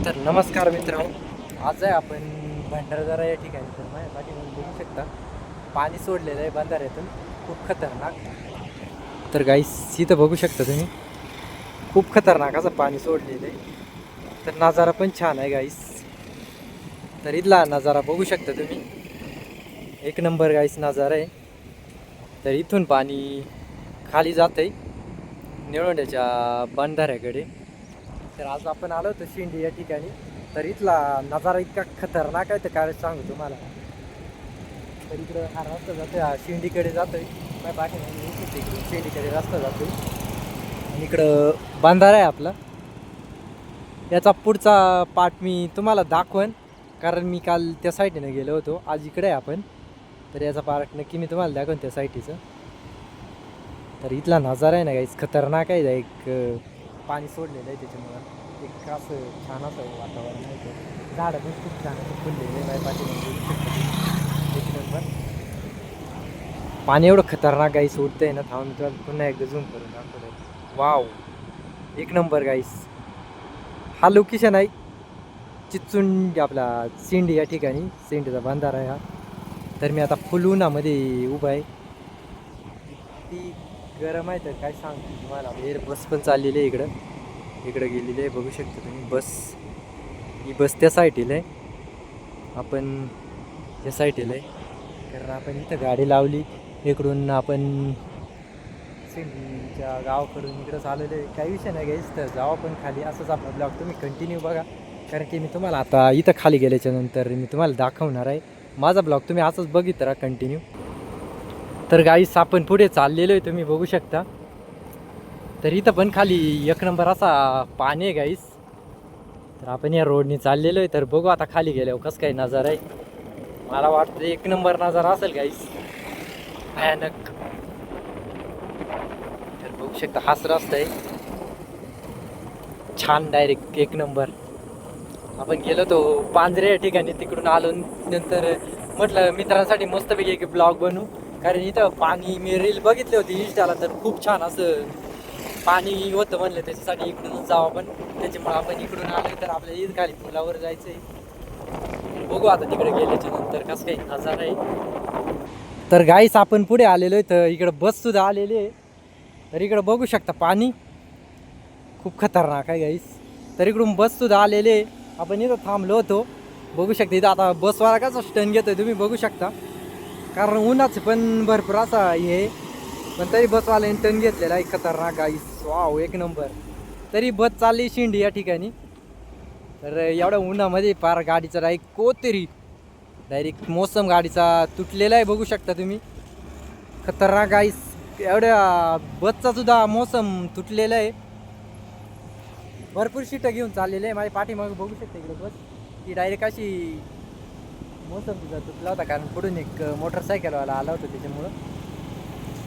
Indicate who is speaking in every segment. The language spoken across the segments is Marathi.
Speaker 1: तर नमस्कार मित्रांनो, आज आहे आपण भंडारदरा या ठिकाणी. तर माझ्या पाठीमागे बघू शकता पाणी सोडलेलं आहे बंधाऱ्यातून, खूप खतरनाक. तर गाईस इथं बघू शकता तुम्ही, खूप खतरनाक असं पाणी सोडलेलं आहे. तर नजारा पण छान आहे गाईस. तर इथला नजारा बघू शकता तुम्ही, एक नंबर गाईस नजारा आहे. तर इथून पाणी खाली जात आहे निळवंड्याच्या बंधाऱ्याकडे. तर आज आपण आलो होतो शिंडी या ठिकाणी. तर इथला नजारा इतका खतरनाक आहे तर काय सांगू तुम्हाला. तर इकडं हा रस्ता जातोय, हा शिंडीकडे जातोय. माझ्या पाठीमागे इकडे शिंडीकडे रस्ता जातोय आणि इकडं बंधारा आहे आपला. याचा पुढचा पार्ट मी तुम्हाला दाखवन, कारण मी काल त्या साईडने गेलो होतो. आज इकडे आहे आपण, तर याचा पार्ट नक्की मी तुम्हाला दाखवन त्या साईडीचं. तर इथला नजारा आहे ना काहीच खतरनाक आहे. एक पाणी सोडलेलं आहे त्याच्यामुळं एक असं छान असं वातावरण आहे. ते झाडं पण खूप छान असं फुललेले आहे. माझ्या पाठीमागे एक नंबर पाणी एवढं खतरनाक गाईस सोडतंय ना. थांबून तुला पुन्हा एकदा झूम करून दाखवतो. वाव, एक नंबर गाईस. हा लोकेशन आहे चिचुंडी, आपला सिंडी या ठिकाणी. सिंडीचा बंधारा आहे हा. तर मी आता फुल उन्हामध्ये उभा आहे. ती गरम आहे तर काय सांगतो तुम्हाला. एअर बस पण चाललेली आहे इकडं गेलेली आहे. बघू शकता तुम्ही बस, ही बस त्या साईडला आहे, आपण त्या साईडला आहे. कारण आपण इथं गाडी लावली, इकडून आपण सिंधीच्या गावाकडून इकडंच आलेलं आहे. काही विषय नाही घ्यायचं, तर जाऊ आपण खाली. असंच आपला ब्लॉग तुम्ही कंटिन्यू बघा, कारण की मी तुम्हाला आता इथं खाली गेल्याच्या नंतर मी तुम्हाला दाखवणार आहे. माझा ब्लॉग तुम्ही असंच बघित राहा कंटिन्यू. तर गाईस आपण पुढे चाललेलो आहे, तुम्ही बघू शकता. तर इथं पण खाली एक नंबर असा पाणी आहे गाईस. तर आपण या रोडने चाललेलो आहे. तर बघू आता खाली गेल्यावर कसं काही नजारा आहे. मला वाटतं एक नंबर नजारा असेल गाईस, भयानक. तर बघू शकता हाच रस्ता आहे छान, डायरेक्ट एक नंबर. आपण गेलो तो पांजरे या ठिकाणी, तिकडून आलो नंतर म्हटलं मित्रांसाठी मस्तपैकी एक ब्लॉग बनवू. कारण इथं पाणी मी रील बघितली होती इंस्टाला, तर खूप छान असं पाणी होतं. म्हणलं त्याच्यासाठी इकडूनच जावं आपण, त्याच्यामुळे आपण इकडून आलो. तर आपल्याला ईद खाली पुलावर जायचं आहे. बघू आता तिकडे गेल्याच्या नंतर कसं काही नजारा आहे. तर गाईस आपण पुढे आलेलो आहे, तर इकडं बस सुद्धा आलेली आहे. तर इकडं बघू शकता पाणी खूप खतरनाक आहे गाईस. तर इकडून बस सुद्धा आलेले आहे. आपण इथं थांबलो होतो, बघू शकता. इथं आता बसवाला कसा स्टन घेतोय तुम्ही बघू शकता, कारण उन्हाचं पण भरपूर असा हे, पण तरी बसवाल्याने टन घेतलेला आहे खतरनाक गाईस. वाव, एक नंबर. तरी बस चालली शिंडी या ठिकाणी. तर एवढ्या उन्हामध्ये पार गाडीचा डायरेक्ट मोसम गाडीचा तुटलेला आहे, बघू शकता तुम्ही. खतरनाक गाईस, एवढ्या बसचा सुद्धा मोसम तुटलेला आहे. भरपूर सीटं घेऊन चाललेले आहे. माझ्या पाठीमागे बघू शकता इकडे बस, ती डायरेक्ट अशी मोसम तिचा तुटला होता, कारण पुढून एक मोटरसायकलवाला आला होता त्याच्यामुळं.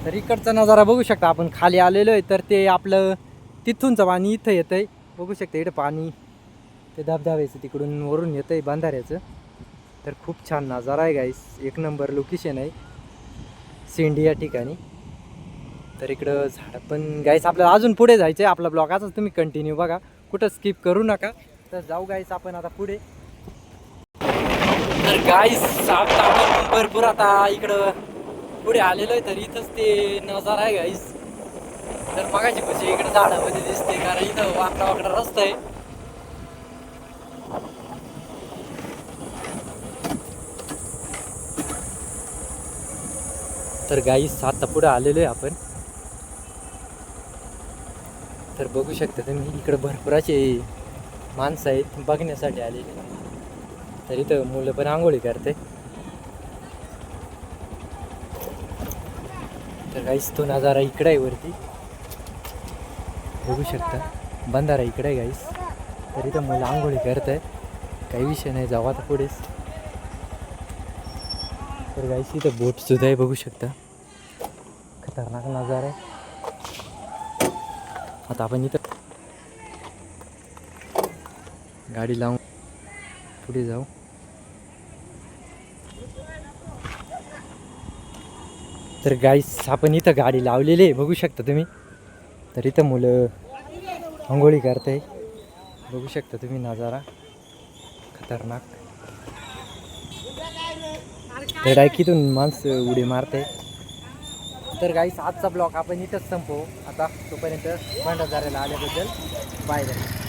Speaker 1: तर इकडचा नजारा बघू शकता. आपण खाली आलेलो आहे, तर ते आपलं तिथूनचं पाणी इथं येतं आहे. बघू शकता इकडे पाणी ते धबधब्याचं तिकडून वरून येतं आहे बंधाऱ्याचं. तर खूप छान नजारा आहे गाईस, एक नंबर लोकेशन आहे सिंडी या ठिकाणी. तर इकडं झाडं पण गाईस. आपल्याला अजून पुढे जायचं आहे. आपला ब्लॉग असाच तुम्ही कंटिन्यू बघा, कुठं स्किप करू नका. तर जाऊ गाईस आपण आता पुढे. तर गाईस आता आपण भरपूर आता इकडं पुढे आलेलो आहे. तर इथंच ते नजारा आहे गाईस. तर बघायची कशी इकडे झाडामध्ये दिसते, कारण इथं वाकडा रस्ता आहे. तर गाईस आता पुढे आलेलो आहे आपण. तर बघू शकता तुम्ही इकडे भरपूर असे माणसं आहेत बघण्यासाठी आलेले. तर इथं मुलं पण आंघोळी करते. तर गाईस तो नजारा इकडे आहे वरती, बघू शकता. बंधारा इकडे आहे गाईस. तर इथं मुलं आंघोळी करत आहे, काही विषय नाही, जाऊ आता पुढेच. तर गाईस इथं बोट सुद्धा आहे, बघू शकता. खतरनाक नजारा आहे. आता आपण इथं गाडी लावून पुढे जाऊ. तर गाईस आपण इथं गाडी लावलेली आहे, बघू शकता तुम्ही. तर इथं मुलं आंघोळी करते, बघू शकता तुम्ही नजारा. खतरनाक. ते डायकीतून माणसं उडी मारते. तर गाईस आजचा ब्लॉग आपण इथंच संपवू आता. तोपर्यंत भंडारदऱ्याला आल्याबद्दल बाय बाय.